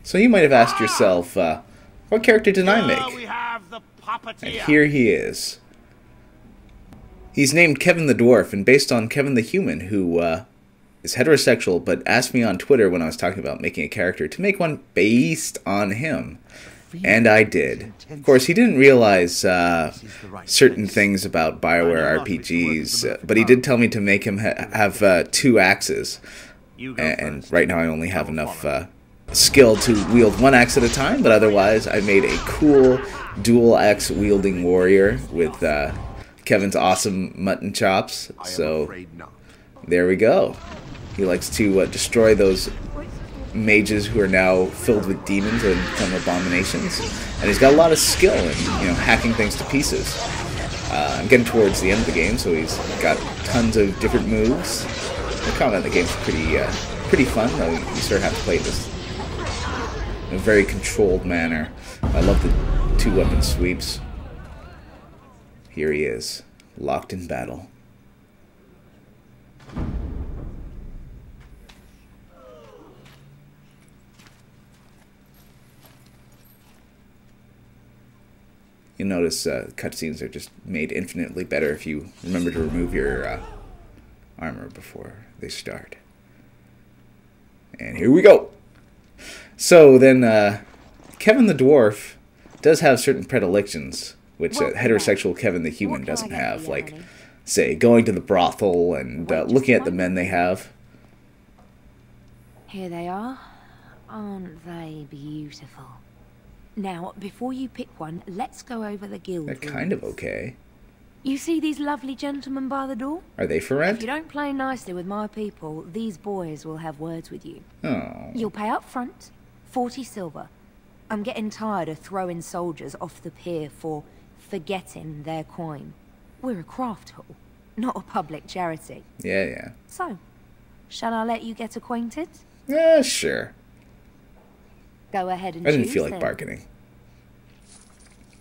So you might have asked yourself, what character did I make? We have the And here he is. He's named Kevin the Dwarf, and based on Kevin the Human, who is heterosexual, but asked me on Twitter when I was talking about making a character to make one based on him. And I did. Of course, he didn't realize certain things about BioWare RPGs, but he did tell me to make him have 2 axes. And right now I only have enough skill to wield 1 axe at a time, but otherwise I made a cool dual axe wielding warrior with Kevin's awesome mutton chops. So there we go. He likes to destroy those mages who are now filled with demons and become abominations, and he's got a lot of skill in hacking things to pieces. I'm getting towards the end of the game, so he's got tons of different moves. The combat in the game's pretty fun, though. You sort of have to play this in a very controlled manner. I love the 2-weapon sweeps. Here he is, locked in battle. You'll notice cutscenes are just made infinitely better if you remember to remove your armor before they start. And here we go! So then, Kevin the Dwarf does have certain predilections, which heterosexual Kevin the Human doesn't have. Like, say, going to the brothel and looking at the men they have. Here they are. Aren't they beautiful? Now, before you pick one, let's go over the guild rules. They're kind of okay. You see these lovely gentlemen by the door? Are they for rent? If you don't play nicely with my people, these boys will have words with you. Oh. You'll pay up front, 40 silver. I'm getting tired of throwing soldiers off the pier for forgetting their coin. We're a craft hall, not a public charity. Yeah. So, shall I let you get acquainted? Yeah, sure. Go ahead and I didn't choose, feel like then. bargaining.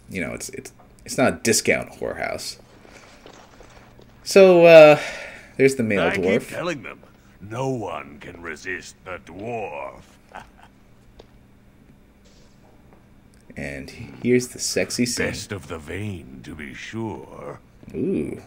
You know, it's not a discount whorehouse. So, there's the male dwarf. I keep telling them, no one can resist the dwarf. And here's the sexy scene. Best of the vein, to be sure. Ooh.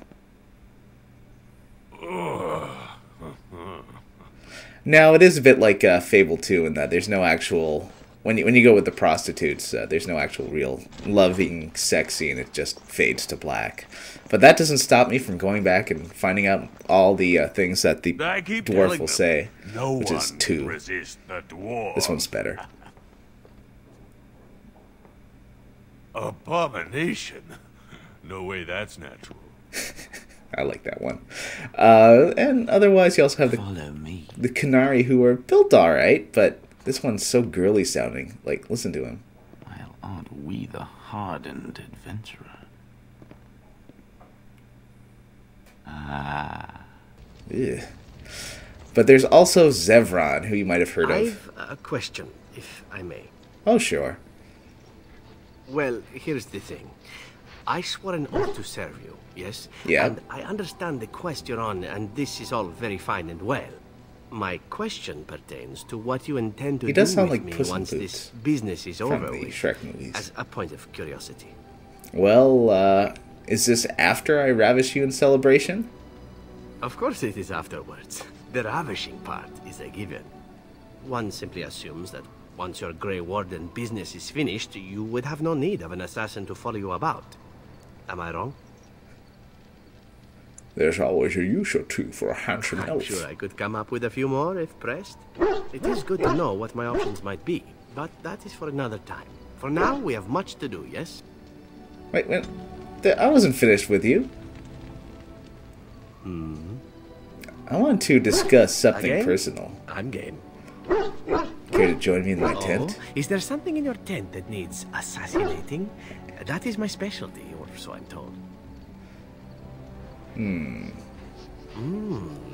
Now, it is a bit like Fable 2 in that there's no actual... When you go with the prostitutes, there's no actual real loving sex scene. It just fades to black. But that doesn't stop me from going back and finding out all the things that the dwarf will say, which is 2. Resist the dwarf. This one's better. Abomination. No way that's natural. I like that one. And otherwise, you also have the Canary, who are built alright, but this one's so girly sounding. Like, listen to him. Well, aren't we the hardened adventurer? Ugh. But there's also Zevran, who you might have heard of. I've a question, if I may. Oh, sure. Well, here's the thing. I swore an oath to serve you, yes? Yeah. And I understand the quest you're on, and this is all very fine and well. My question pertains to what you intend to He do does sound with like me Puss in once Boots this business is over from the with, Shrek movies. as a point of curiosity. Well, is this after I ravish you in Celebration? Of course it is afterwards. The ravishing part is a given. One simply assumes that once your Grey Warden business is finished, you would have no need of an assassin to follow you about. Am I wrong? There's always a use or two for a handsome I'm elf. sure I could come up with a few more if pressed. It is good to know what my options might be, but that is for another time. For now, we have much to do, yes? Wait, I wasn't finished with you. I want to discuss something Again? personal. I'm game. Care to join me in my tent? Is there something in your tent that needs assassinating? That is my specialty, or so I'm told.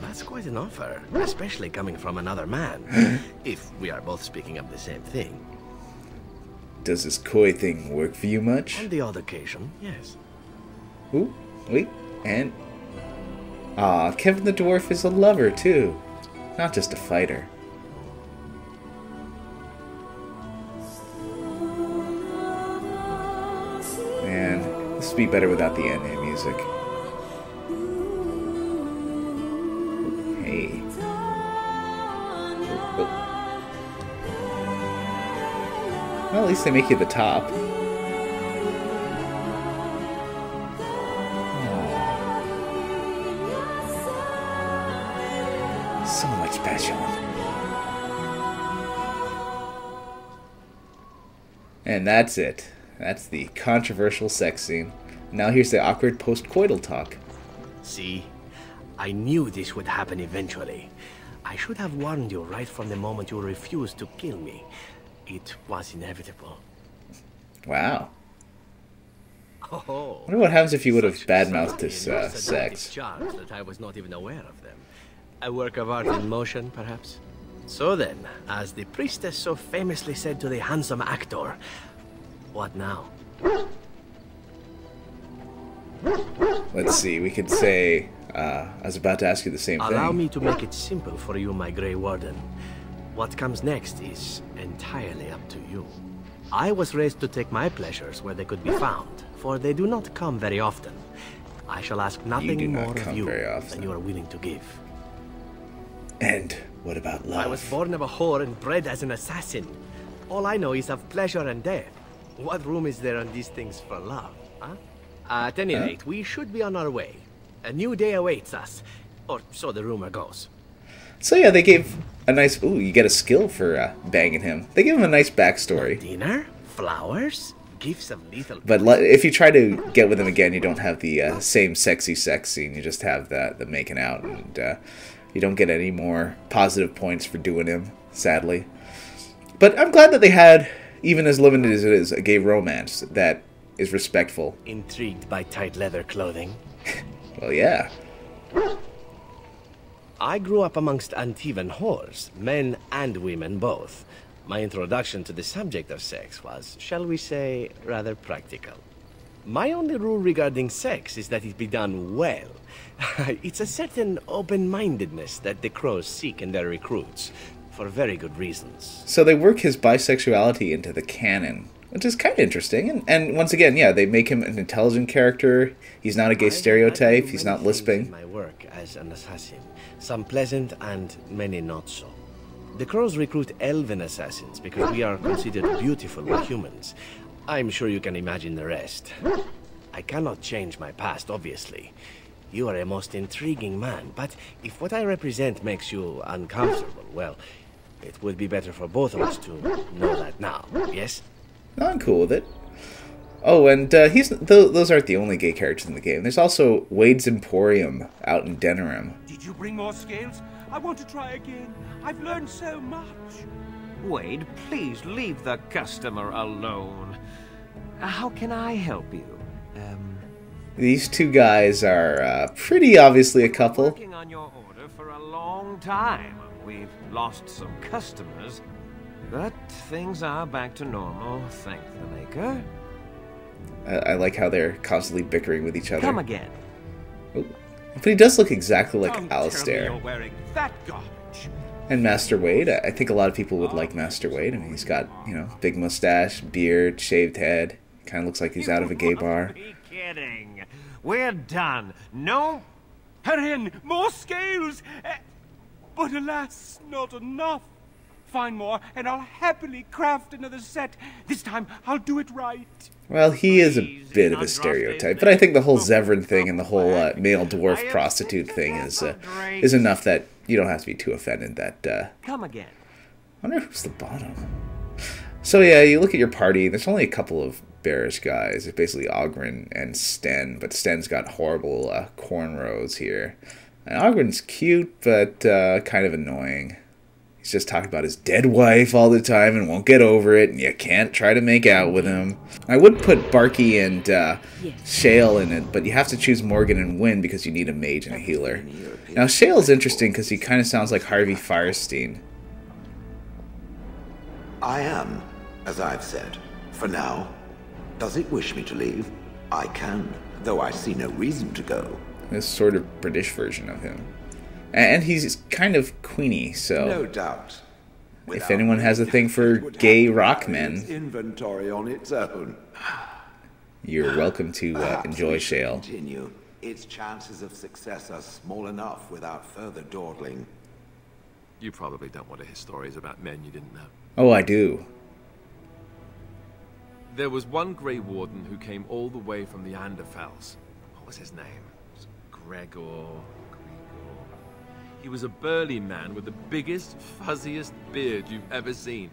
That's quite an offer, especially coming from another man. If we are both speaking of the same thing. Does this koi thing work for you much? On the odd occasion, yes. Ooh, wait, and... Ah, Kevin the Dwarf is a lover, too. Not just a fighter. This would be better without the Enya music. Hey. Oh. Well, at least they make you the top. Oh. So much passion. And that's it. That's the controversial sex scene. Now here's the awkward post-coital talk. See? I knew this would happen eventually. I should have warned you right from the moment you refused to kill me. It was inevitable. Wow. Oh, I wonder what happens if you would have badmouthed this sex. That I was not even aware of them. A work of art in motion, perhaps? So then, as the priestess so famously said to the handsome actor, what now? Let's see, we could say, I was about to ask you the same thing. Allow me to make it simple for you, my Grey Warden. What comes next is entirely up to you. I was raised to take my pleasures where they could be found, for they do not come very often. I shall ask nothing more of you than you are willing to give. And what about love? I was born of a whore and bred as an assassin. All I know is of pleasure and death. What room is there on these things for love, huh? At any rate, we should be on our way. A new day awaits us, or so the rumor goes. So yeah, they gave a nice... Ooh, you get a skill for banging him. They give him a nice backstory. Dinner? Flowers? Gifts of lethal... But if you try to get with him again, you don't have the same sexy sex scene. You just have the making out, and you don't get any more positive points for doing him, sadly. But I'm glad that they had, even as limited as it is, a gay romance that is respectful. Intrigued by tight leather clothing? Well, yeah. I grew up amongst Antivan whores, men and women both. My introduction to the subject of sex was, shall we say, rather practical. My only rule regarding sex is that it be done well. It's a certain open-mindedness that the crows seek in their recruits, for very good reasons. So they work his bisexuality into the canon, which is kind of interesting. And once again, yeah, they make him an intelligent character. He's not a gay stereotype. He's not lisping. My work as an assassin, some pleasant and many not so. The crows recruit elven assassins because we are considered beautiful by humans. I'm sure you can imagine the rest. I cannot change my past, obviously. You are a most intriguing man, but if what I represent makes you uncomfortable, well, it would be better for both of us to know that now, yes? I'm cool with it. Oh, and those aren't the only gay characters in the game. There's also Wade's Emporium out in Denerim. Did you bring more scales? I want to try again. I've learned so much. Wade, please leave the customer alone. How can I help you? These two guys are pretty obviously a couple. Working on your order for a long time. We've lost some customers, but things are back to normal, thank the maker. I like how they're constantly bickering with each other. Come again. Oh. But he does look exactly like Don't Alistair. tell me you're wearing that garbage. And Master Wade. I think a lot of people would like Master Wade. I mean, he's got, you know, big mustache, beard, shaved head. Kind of looks like he's out of a gay bar. Be kidding. We're done. No. Hurry, more scales! But alas, not enough. Find more, and I'll happily craft another set. This time, I'll do it right. Well, he is a bit of a stereotype, but I think the whole Zevran thing and the whole male dwarf prostitute thing is enough that you don't have to be too offended that... Come again. I wonder who's the bottom. So yeah, you look at your party, there's only a couple of bearish guys. It's basically Ogren and Sten, but Sten's got horrible cornrows here. And Ogren's cute, but kind of annoying. He's just talking about his dead wife all the time and won't get over it, and you can't try to make out with him. I would put Barky and Shale in it, but you have to choose Morgan and Wynn because you need a mage and a healer. Now, Shale's interesting because he kind of sounds like Harvey Fierstein. I am, as I've said, for now. Does it wish me to leave? I can, though I see no reason to go. This sort of British version of him. And he's kind of queenie, so... No doubt. If anyone has a thing for gay rock men... Inventory on its own. You're welcome to Perhaps enjoy we should Shale. Continue. Its chances of success are small enough without further dawdling. You probably don't want to hear stories about men you didn't know. Oh, I do. There was one Grey Warden who came all the way from the Anderfells. What was his name? It was Gregor. He was a burly man with the biggest, fuzziest beard you've ever seen.